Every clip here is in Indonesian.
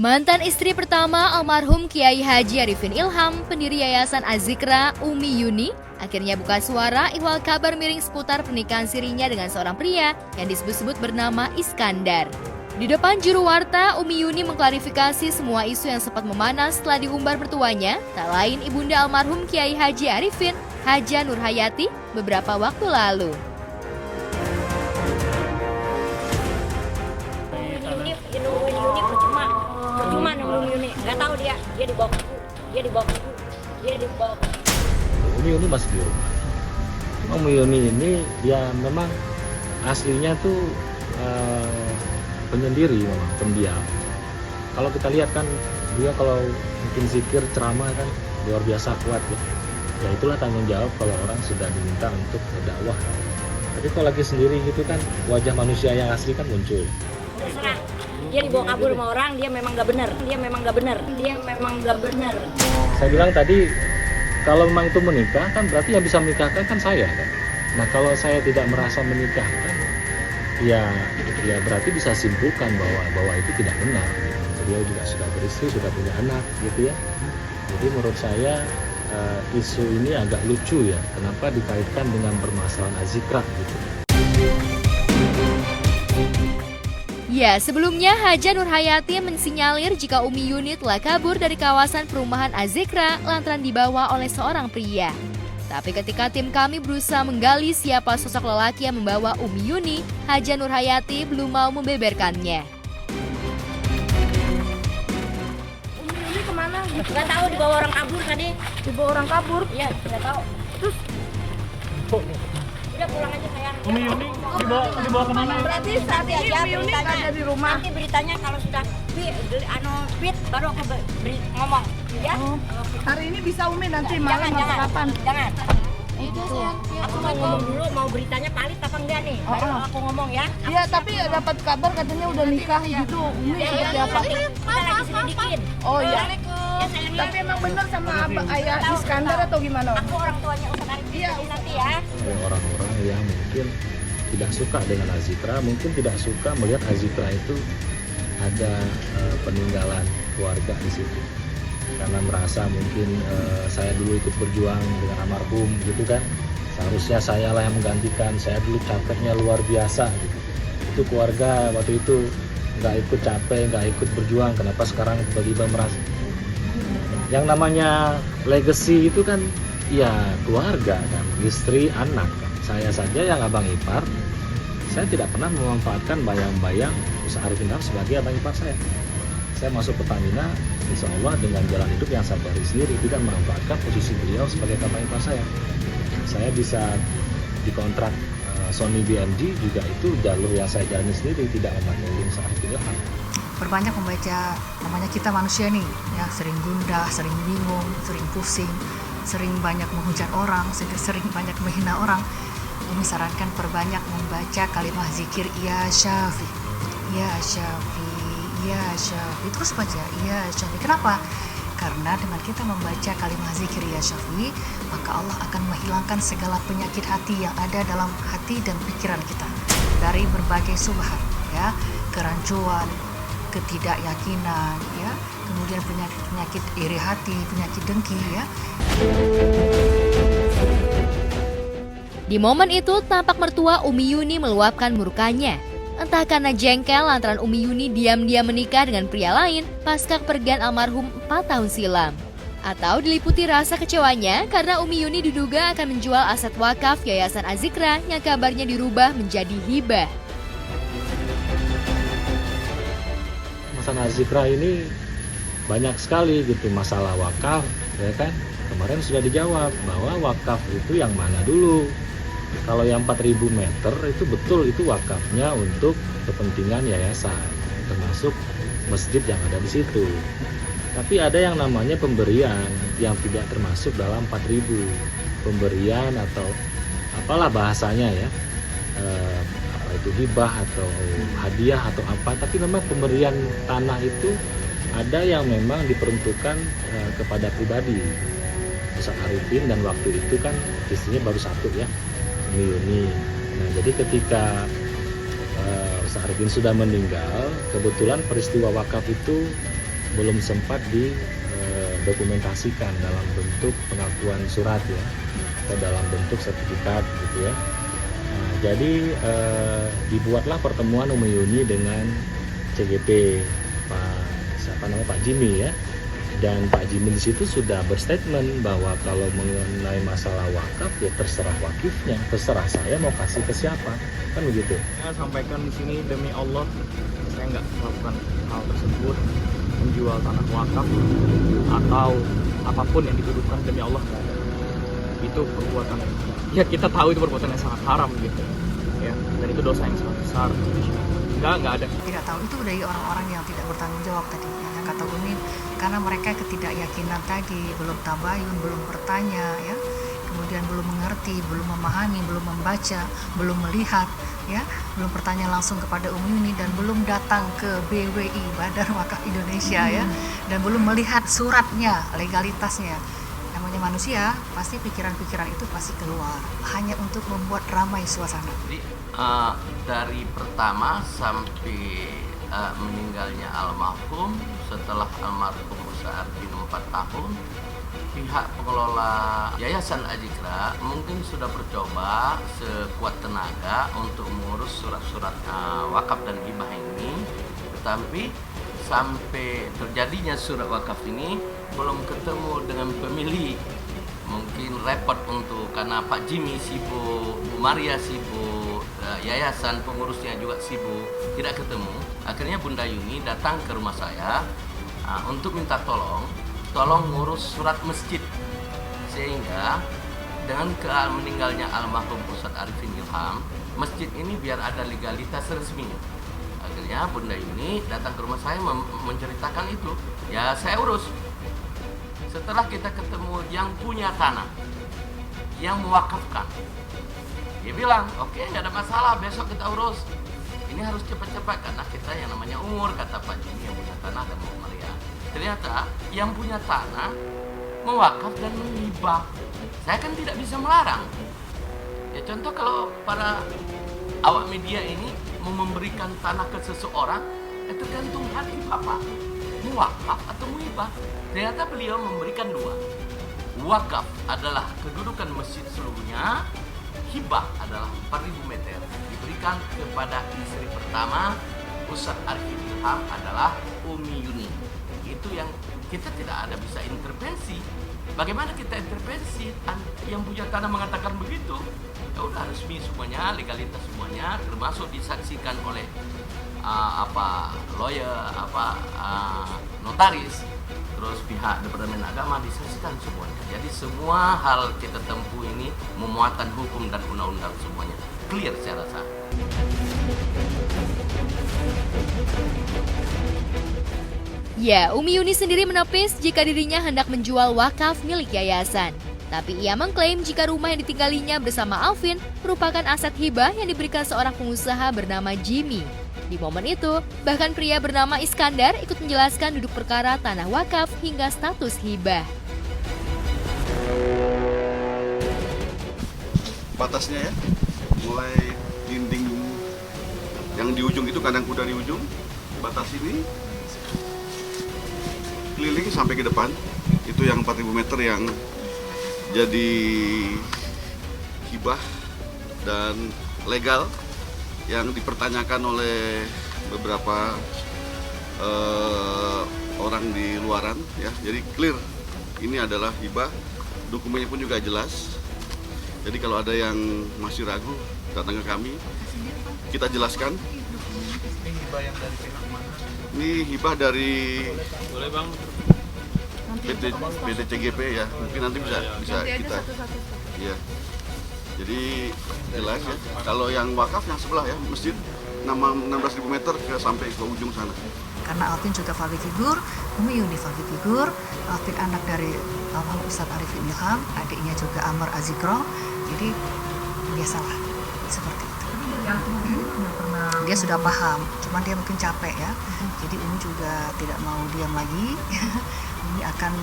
Mantan istri pertama almarhum Kiai Haji Arifin Ilham, pendiri Yayasan Az-Zikra, Umi Yuni, akhirnya buka suara ihwal kabar miring seputar pernikahan sirinya dengan seorang pria yang disebut-sebut bernama Iskandar. Di depan juru warta, Umi Yuni mengklarifikasi semua isu yang sempat memanas setelah diumbar mertuanya, tak lain ibunda almarhum Kiai Haji Arifin, Haja Nurhayati, beberapa waktu lalu. Percuma nunggu Umi, nggak tahu dia dibawa, Umi Yuni masih di rumah. Umi Yuni ini dia memang aslinya tuh penyendiri, memang pendiam. Kalau kita lihat kan dia kalau mungkin zikir ceramah kan luar biasa kuat ya. Ya itulah tanggung jawab kalau orang sudah diminta untuk berdakwah. Tapi kalau lagi sendiri gitu kan wajah manusia yang asli kan muncul. Terserah. Dia dibawa kabur sama orang, dia memang nggak benar. Saya bilang tadi kalau memang itu menikah kan berarti yang bisa menikahkan kan saya kan. Nah kalau saya tidak merasa menikahkan, ya berarti bisa simpulkan bahwa itu tidak benar. Beliau juga sudah beristri, sudah punya anak gitu ya. Jadi menurut saya isu ini agak lucu ya. Kenapa dikaitkan dengan permasalahan Az-Zikra gitu. Ya, sebelumnya Haja Nurhayati mensinyalir jika Umi Yuni telah kabur dari kawasan perumahan Az-Zikra lantaran dibawa oleh seorang pria. Tapi ketika tim kami berusaha menggali siapa sosok lelaki yang membawa Umi Yuni, Haja Nurhayati belum mau membeberkannya. Umi Yuni kemana? Nggak tahu, dibawa orang kabur tadi. Dibawa orang kabur? Iya, nggak tahu. Terus Udah pulang aja sayang. Umi Yuni dibawa kemana? berarti saat ini Umi Yuni nggak ada di rumah? Nanti beritanya kalau sudah fit baru aku ngomong ya. Hari ini bisa Umi nanti malam atau kapan? Jangan. Aku mau ngomong dulu, mau beritanya valid apa enggak nih? Baru aku ngomong ya. Iya, tapi dapat kabar katanya udah nikah gitu. Umi seperti apa? Kita lagi selidikin. Oh iya. Ya sayang ya. Tapi emang benar sama ayah Iskandar atau gimana? Aku orang tuanya Ustaz Arifin. Iya. Nanti ya. Ada orang-orang yang mungkin tidak suka dengan Az-Zikra, mungkin tidak suka melihat Az-Zikra itu ada peninggalan keluarga di situ. Karena merasa mungkin saya dulu ikut berjuang dengan almarhum gitu kan. Seharusnya saya lah yang menggantikan, saya dulu capeknya luar biasa gitu. Itu keluarga waktu itu nggak ikut capek, nggak ikut berjuang, kenapa sekarang tiba-tiba merasa. Yang namanya legacy itu kan ya keluarga kan, istri, anak kan. Saya saja yang abang ipar, saya tidak pernah memanfaatkan bayang-bayang Ustaz Arifin Ilham sebagai abang ipar saya. Saya masuk Pertamina, insya Allah dengan jalan hidup yang saya cari sendiri, tidak memanfaatkan posisi beliau sebagai abang ipar saya. Saya bisa dikontrak Sony BMG juga itu jalur yang saya jalani sendiri, tidak memakai Ustaz Arifin Ilham. Berbanyak membaca, namanya kita manusia nih, ya sering gundah, sering bingung, sering pusing, sering banyak menghujat orang, sering banyak menghina orang. Umi sarankan perbanyak membaca kalimat zikir Ya Syafi, Ya Syafi, Ya Syafi. Terus baca Ya Syafi. Kenapa? Karena dengan kita membaca kalimat zikir Ya Syafi, maka Allah akan menghilangkan segala penyakit hati yang ada dalam hati dan pikiran kita dari berbagai subhat, ya, kerancuan, ketidakyakinan, ya, kemudian penyakit iri hati, penyakit dengki, ya. Di momen itu, tampak mertua Umi Yuni meluapkan murkanya. Entah karena jengkel lantaran Umi Yuni diam-diam menikah dengan pria lain pasca kepergian almarhum 4 tahun silam. Atau diliputi rasa kecewanya karena Umi Yuni diduga akan menjual aset wakaf Yayasan Az-Zikra yang kabarnya dirubah menjadi hibah. Masalah Az-Zikra ini banyak sekali gitu masalah wakaf, ya kan? Kemarin sudah dijawab bahwa wakaf itu yang mana dulu. Kalau yang 4.000 meter itu betul itu wakafnya untuk kepentingan yayasan, termasuk masjid yang ada di situ. Tapi ada yang namanya pemberian yang tidak termasuk dalam 4.000. Pemberian atau apalah bahasanya ya. Apa itu hibah atau hadiah atau apa, tapi memang pemberian tanah itu ada yang memang diperuntukkan kepada pribadi. Ustaz Arifin dan waktu itu kan istrinya baru satu ya, Umi Yuni. Nah, jadi ketika Ustaz Arifin sudah meninggal, kebetulan peristiwa wakaf itu belum sempat didokumentasikan dalam bentuk pengakuan surat ya, atau dalam bentuk sertifikat gitu ya. Jadi dibuatlah pertemuan Umi Yuni dengan CGP Pak Jimmy ya. Dan Pak Jimmy di situ sudah berstatement bahwa kalau mengenai masalah wakaf ya terserah wakifnya, terserah saya mau kasih ke siapa, kan begitu. Saya sampaikan di sini demi Allah, saya nggak melakukan hal tersebut, menjual tanah wakaf atau apapun yang dituduhkan demi Allah. Itu perbuatan, ya kita tahu itu perbuatan yang sangat haram gitu, ya. Dan itu dosa yang sangat besar. Nggak ada. Tidak tahu itu dari orang-orang yang tidak bertanggung jawab tadi, yang kata Umi, karena mereka ketidakyakinan tadi, belum tabayun, belum bertanya, ya, kemudian belum mengerti, belum memahami, belum membaca, belum melihat, ya, belum bertanya langsung kepada Umi Yuni dan belum datang ke BWI Badan Wakaf Indonesia, ya, dan belum melihat suratnya, legalitasnya. Namanya manusia, pasti pikiran-pikiran itu pasti keluar hanya untuk membuat ramai suasana. Jadi dari pertama sampai meninggalnya almarhum, setelah almarhum usia Arifin 4 tahun, pihak pengelola Yayasan Azikra mungkin sudah bercoba sekuat tenaga untuk mengurus surat-surat wakaf dan hibah ini, tetapi sampai terjadinya surat wakaf ini belum ketemu dengan pemilik. Mungkin repot karena Pak Jimmy sibuk, Bu Maria sibuk, yayasan pengurusnya juga sibuk, tidak ketemu. Akhirnya Bunda Yuni datang ke rumah saya untuk minta tolong ngurus surat masjid, sehingga dengan meninggalnya almarhum Ustadz Arifin Ilham, masjid ini biar ada legalitas resmi. Akhirnya Bunda Yuni datang ke rumah saya menceritakan itu, ya saya urus. Setelah kita ketemu yang punya tanah, yang mewakafkan, dia bilang, oke, nggak ada masalah, besok kita urus. Ini harus cepat-cepat karena kita yang namanya umur, kata Pak Jimmy yang punya tanah dan Bu Maria. Ternyata yang punya tanah mewakaf dan menghibah. Saya kan tidak bisa melarang. Ya contoh kalau para awak media ini mau memberikan tanah ke seseorang, itu tergantung hati Bapak, mewakaf atau menghibah. Ternyata beliau memberikan dua. Wakaf adalah kedudukan masjid seluruhnya, hibah adalah 4.000 meter. Diberikan kepada istri pertama, Ustadz Arifin Ilham adalah Umi Yuni. Itu yang kita tidak ada bisa intervensi. Bagaimana kita intervensi? Yang punya tanah mengatakan begitu, ya udah resmi semuanya, legalitas semuanya, termasuk disaksikan oleh lawyer, notaris. Terus pihak Departemen Agama disaksikan semuanya. Jadi semua hal kita tempuh ini memuatan hukum dan undang-undang semuanya clear saya rasa. Ya, Umi Yuni sendiri menepis jika dirinya hendak menjual wakaf milik yayasan. Tapi ia mengklaim jika rumah yang ditinggalinya bersama Alvin merupakan aset hibah yang diberikan seorang pengusaha bernama Jimmy. Di momen itu, bahkan pria bernama Iskandar ikut menjelaskan duduk perkara tanah wakaf hingga status hibah. Batasnya ya, mulai dinding yang di ujung itu, kandang kuda di ujung, batas ini keliling sampai ke depan, itu yang 4.000 meter yang jadi hibah dan legal, yang dipertanyakan oleh beberapa orang di luaran ya. Jadi clear ini adalah hibah, dokumennya pun juga jelas. Jadi kalau ada yang masih ragu datang ke kami, kita jelaskan. Ini hibah yang dari pihak mana? Ini hibah dari Boleh Bang? PT CGP ya, mungkin nanti bisa kita ya. Jadi jelas ya, kalau yang wakaf yang sebelah ya, masjid 16.000 meter sampai ke ujung sana. Karena Alvin juga public figure, Umi Yuni public figure, Alvin anak dari almarhum Ustadz Arifin Ilham, adiknya juga Amar Azikra, jadi biasalah seperti itu. Dia sudah paham, cuman dia mungkin capek ya, jadi Umi juga tidak mau diam lagi. Umi akan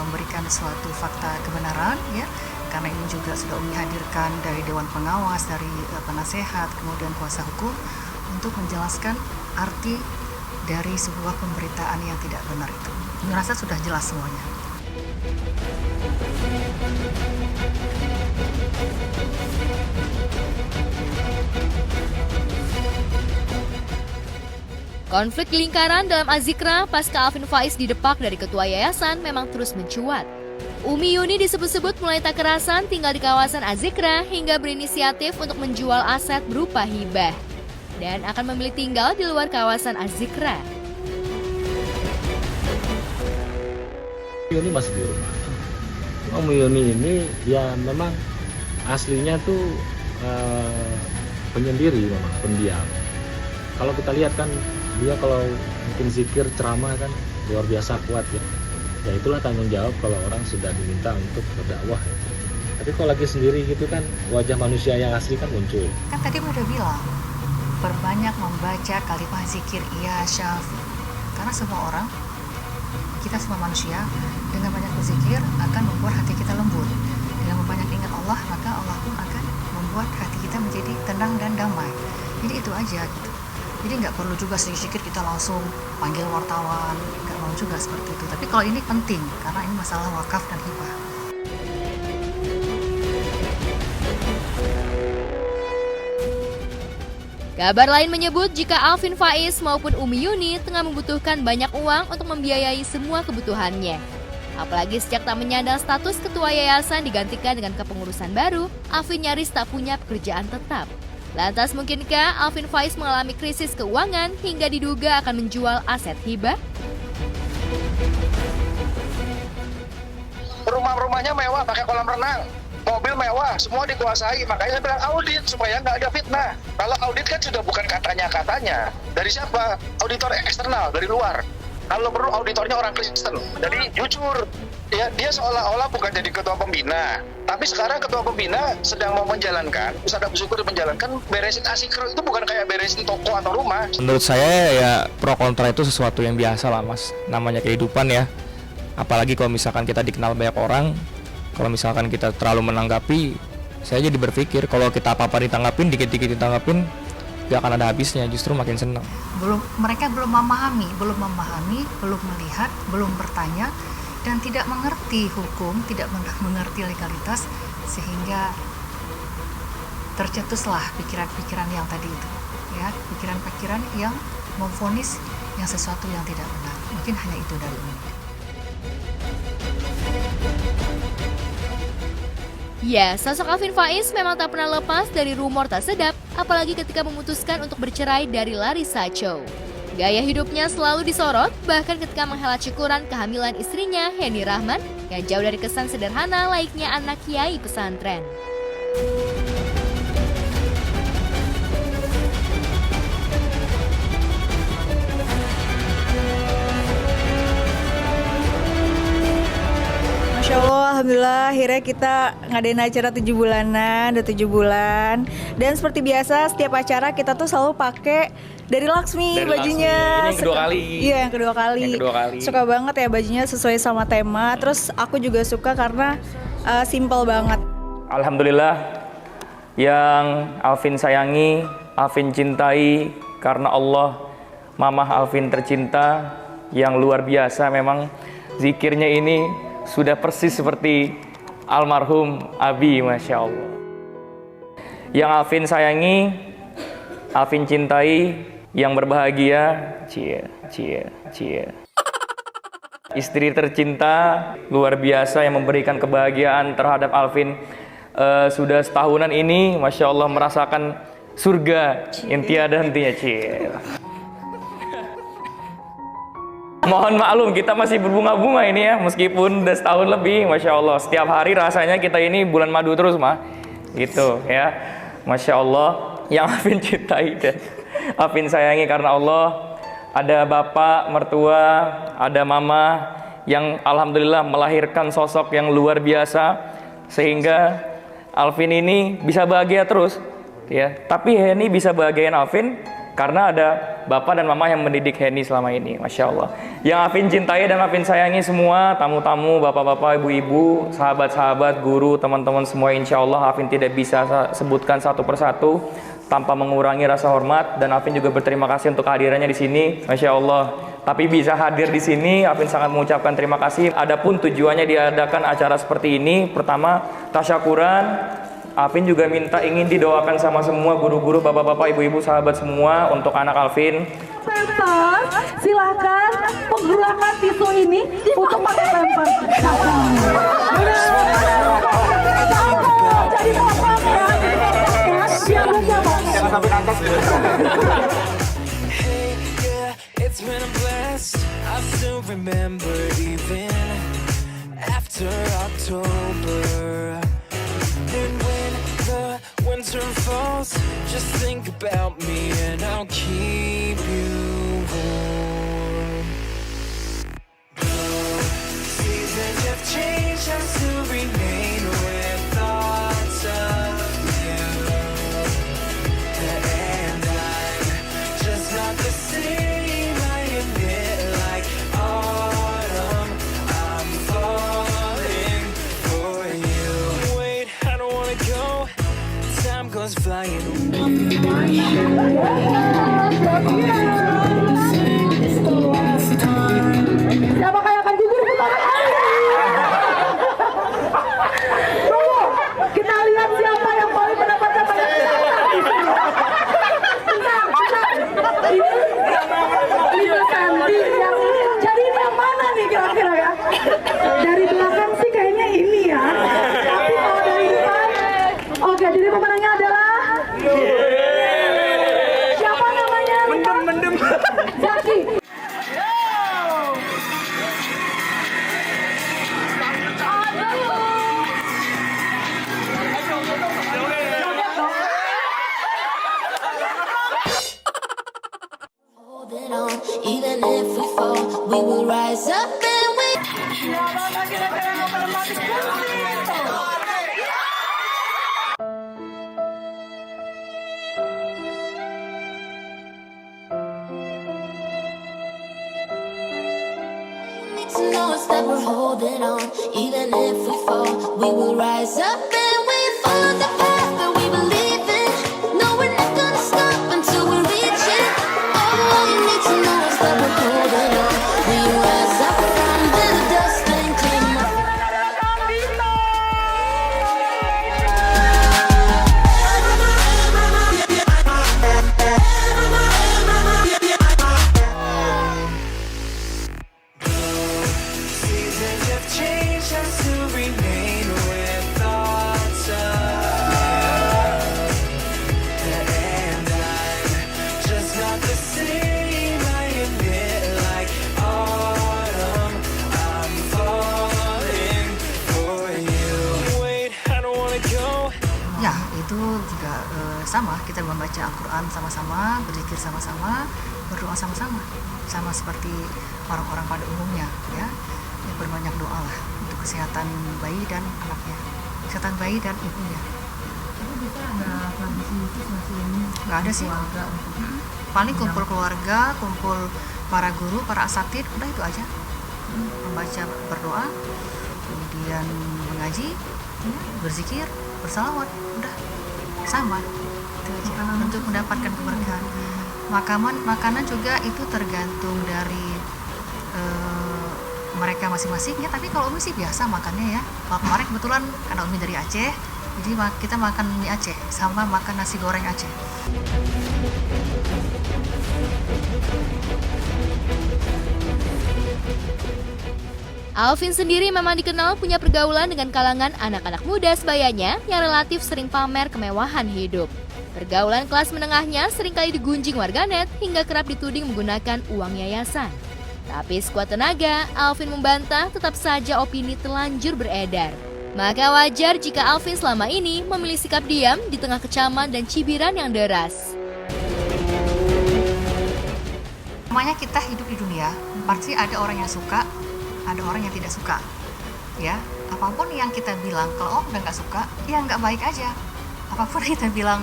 memberikan suatu fakta kebenaran ya. Karena ini juga sudah Umi hadirkan dari Dewan Pengawas, dari penasehat, kemudian kuasa hukum untuk menjelaskan arti dari sebuah pemberitaan yang tidak benar itu. Umi rasa sudah jelas semuanya. Konflik lingkaran dalam Azikra pasca Alvin Faiz didepak dari ketua yayasan memang terus mencuat. Umi Yuni disebut-sebut mulai tak kerasan tinggal di kawasan Azikra hingga berinisiatif untuk menjual aset berupa hibah dan akan memilih tinggal di luar kawasan Azikra. Yuni masih di rumah. Om Yuni ini ya memang aslinya tuh penyendiri, memang pendiam. Kalau kita lihat kan dia kalau mungkin zikir ceramah kan luar biasa kuat ya. Ya itulah tanggung jawab kalau orang sudah diminta untuk berdakwah ya. Tapi kalau lagi sendiri gitu kan wajah manusia yang asli kan muncul. Kan tadi udah bilang, perbanyak membaca kalimat zikir ya Syafi. Karena semua orang, kita semua manusia, dengan banyak berzikir akan membuat hati kita lembut. Dengan banyak ingat Allah, maka Allah pun akan membuat hati kita menjadi tenang dan damai. Jadi itu aja gitu. Jadi nggak perlu juga sedikit kita langsung panggil wartawan, nggak mau juga seperti itu. Tapi kalau ini penting, karena ini masalah wakaf dan hibah. Kabar lain menyebut jika Alvin Faiz maupun Umi Yuni tengah membutuhkan banyak uang untuk membiayai semua kebutuhannya. Apalagi sejak tak menyandang status ketua yayasan digantikan dengan kepengurusan baru, Alvin nyaris tak punya pekerjaan tetap. Lantas mungkinkah Alvin Faiz mengalami krisis keuangan hingga diduga akan menjual aset hibah? Rumah-rumahnya mewah, pakai kolam renang, mobil mewah, semua dikuasai. Makanya saya bilang audit supaya nggak ada fitnah. Kalau audit kan sudah bukan katanya. Dari siapa? Auditor eksternal, dari luar. Kalau perlu auditornya orang Kristen. Jadi jujur, ya dia seolah-olah bukan jadi ketua pembina. Tapi sekarang ketua pembina sedang mau menjalankan, Ustadz Abu Syukur menjalankan, beresin Azikra itu bukan kayak beresin toko atau rumah. Menurut saya ya pro kontra itu sesuatu yang biasa lah mas, namanya kehidupan ya. Apalagi kalau misalkan kita dikenal banyak orang, kalau misalkan kita terlalu menanggapi, saya jadi berpikir kalau kita apa-apa ditanggapin, dikit-dikit ditanggapin, gak akan ada habisnya, justru makin senang. Mereka belum memahami, belum melihat, belum bertanya, dan tidak mengerti hukum, tidak mengerti legalitas, sehingga tercetuslah pikiran-pikiran yang tadi itu, ya, pikiran-pikiran yang memvonis yang sesuatu yang tidak benar. Mungkin hanya itu dari ini. Ya, sosok Alvin Faiz memang tak pernah lepas dari rumor tak sedap, apalagi ketika memutuskan untuk bercerai dari Larissa Chow. Gaya hidupnya selalu disorot, bahkan ketika menghelat syukuran kehamilan istrinya, Henny Rahman, yang jauh dari kesan sederhana layaknya anak kiai pesantren. Masya Allah, alhamdulillah akhirnya kita ngadain acara 7 bulanan, udah 7 bulan. Dan seperti biasa setiap acara kita tuh selalu pakai dari Laksmi bajunya. Ini yang kedua kali. Iya, yang kedua kali. Suka banget ya bajunya sesuai sama tema. Terus aku juga suka karena simple banget. Alhamdulillah, yang Alvin sayangi, Alvin cintai karena Allah, Mamah Alvin tercinta yang luar biasa memang zikirnya ini sudah persis seperti almarhum Abi, Masya Allah. Yang Alvin sayangi, Alvin cintai, yang berbahagia, cie. Istri tercinta, luar biasa yang memberikan kebahagiaan terhadap Alvin. Sudah setahunan ini, Masya Allah merasakan surga yang tiada hentinya, cie. Mohon maklum kita masih berbunga-bunga ini ya, meskipun udah setahun lebih, Masya Allah. Setiap hari rasanya kita ini bulan madu terus mah, gitu ya. Masya Allah, yang Alvin cintai dan Alvin sayangi karena Allah. Ada bapak, mertua, ada mama yang alhamdulillah melahirkan sosok yang luar biasa, sehingga Alvin ini bisa bahagia terus, ya. Tapi Henny bisa bahagiain Alvin karena ada bapak dan mama yang mendidik Henny selama ini, Masya Allah. Yang Alvin cintai dan Alvin sayangi semua, tamu-tamu, bapak-bapak, ibu-ibu, sahabat-sahabat, guru, teman-teman semua, insya Allah Alvin tidak bisa sebutkan satu persatu. tanpa mengurangi rasa hormat, dan Alvin juga berterima kasih untuk kehadirannya di sini. Masya Allah. Tapi bisa hadir di sini, Alvin sangat mengucapkan terima kasih. Adapun tujuannya diadakan acara seperti ini, pertama tasyakuran. Alvin juga minta ingin didoakan sama semua guru-guru, bapak-bapak, ibu-ibu, sahabat semua untuk anak Alvin. Silahkan penggerakan tisu ini untuk pakai pamper. Jadi bapak ya. Jangan sampai kantor. It's been a blast. I still remember even after October. And when the winter falls, just think about me and I'll keep you warm. Seasons have changed, I still remain with thoughts of you. And I'm just not the same, I admit, like autumn. I'm falling for you. Wait, I don't wanna go. Time goes flying. Siapa kaya akan gugur putaran kali? Tunggu, kita lihat siapa yang paling mendapatkan banyak tenang. Ini Santi yang jadi ini yang mana nih kira-kira ya? Dari belakang sih kayaknya ini ya. Tapi kalau dari depan, oke, jadi pemenangnya adalah siapa namanya? Mendem. Zaki. Even if we fall, we will rise up and we. Need to know us that we're holding on. Even if we fall, we will rise up and we follow the path that we believe in. No, we're not gonna stop until we reach it. Oh, you need to know us that we're holding on. We rise up from the dust and clean up. Seasons have changed, I still remain with thoughts of you. And I'm just not the same, I admit, like autumn. I'm falling for you. Wait, I don't wanna go. Ya, itu juga sama, kita membaca Al-Quran sama-sama, berzikir sama-sama, berdoa sama-sama, sama seperti orang-orang pada umumnya, ya. Berbanyak doa lah untuk kesehatan bayi dan anaknya, kesehatan bayi dan ibunya. Nggak ada sih, paling kumpul keluarga, kumpul para guru, para asatid, udah itu aja. Membaca, berdoa, kemudian mengaji, ya, berzikir, bersalawat, udah sama itu aja untuk mendapatkan keberkahan. Makanan juga itu tergantung dari mereka masing-masing ya, tapi kalau Umi sih biasa makannya ya. Kalau kemarin kebetulan karena Umi dari Aceh, jadi kita makan mie Aceh sama makan nasi goreng Aceh. Alvin sendiri memang dikenal punya pergaulan dengan kalangan anak-anak muda sebayanya yang relatif sering pamer kemewahan hidup. Pergaulan kelas menengahnya seringkali digunjing warganet hingga kerap dituding menggunakan uang yayasan. Tapi sekuat tenaga, Alvin membantah tetap saja opini telanjur beredar. Maka wajar jika Alvin selama ini memilih sikap diam di tengah kecaman dan cibiran yang deras. Namanya kita hidup di dunia, pasti ada orang yang suka, ada orang yang tidak suka. Ya, apapun yang kita bilang, kalau orang udah nggak suka, ya nggak baik aja. Apapun yang kita bilang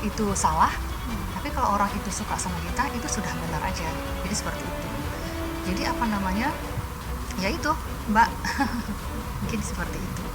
itu salah, tapi kalau orang itu suka sama kita, itu sudah benar aja. Jadi seperti itu. Jadi apa namanya? Ya itu, Mbak. Mungkin seperti itu.